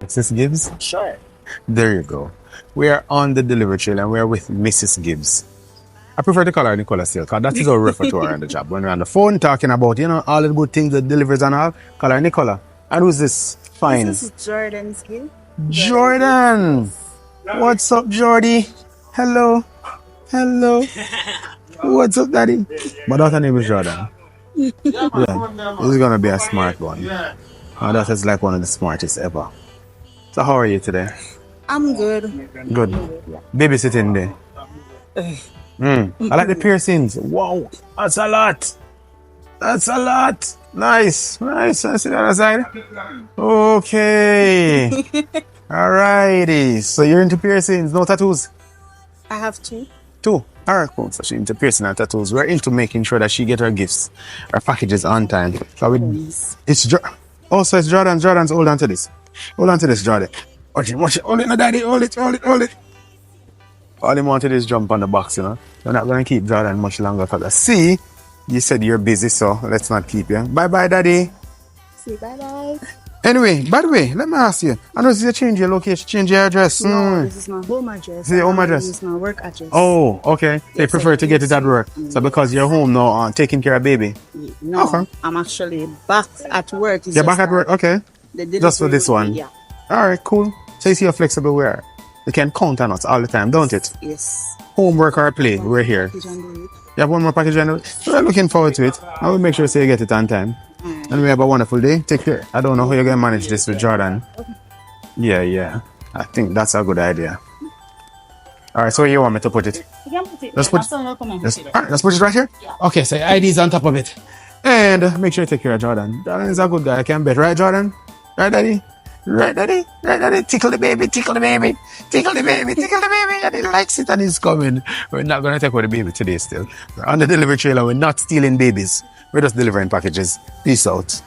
Mrs. Gibbs? Sure. There you go. We are on the delivery trail and we are with Mrs. Gibbs. I prefer to call her Nicola still, because that is our refer to her on the job. When we're on the phone talking about, all the good things, the deliveries and all, call her Nicola. And who's this? Fine. This is Jordan's gift. Jordan! What's up, Jordy? Hello. Hello. What's up, Daddy? My daughter's name is Jordan. Yeah. This is going to be a smart one. My daughter's like one of the smartest ever. So how are you today? I'm good. Good. Babysitting day. I like the piercings. Wow, that's a lot. That's a lot. Nice. Nice. I see the other side. Okay. Alrighty. So you're into piercings, no tattoos? I have two. Two. Alright, cool. So she's into piercing and tattoos. We're into making sure that she get her gifts, her packages on time. So so it's Jordan. Jordan's hold on to this. Hold on to this, Jordan. Watch it. Hold it, no, Daddy. Hold it. All he wanted is jump on the box, You're not going to keep Jordan much longer. Because I see you said you're busy, so let's not keep you. Bye-bye, Daddy. Say bye-bye. Anyway, by the way, let me ask you. I know you change your location, change your address. No, this is my home address. This is your home address? This is my work address. Oh, okay. They prefer to get it at work. So because you're home now, taking care of baby. No, Okay. I'm actually back at work. You're back at work? Okay. Just for this one? Yeah. Alright, cool. So you see how flexible we are. You can count on us all the time, don't it? Yes. Homework or play, we're here. Package and do it. You have one more package and we're looking forward to it. I will make sure you get it on time. And we have a wonderful day. Take care. I don't know how you're going to manage this with Jordan. Yeah. I think that's a good idea. Alright, so where you want me to put it? You can put it. Let's put let's put it right here? Yeah. Okay, so your ID's on top of it. And make sure you take care of Jordan. Jordan is a good guy, I can bet. Right, Jordan? Right, Daddy? Right, Daddy? Tickle the baby. And he likes it and he's coming. We're not going to take away the baby today still. We're on the delivery trailer. We're not stealing babies. We're just delivering packages. Peace out.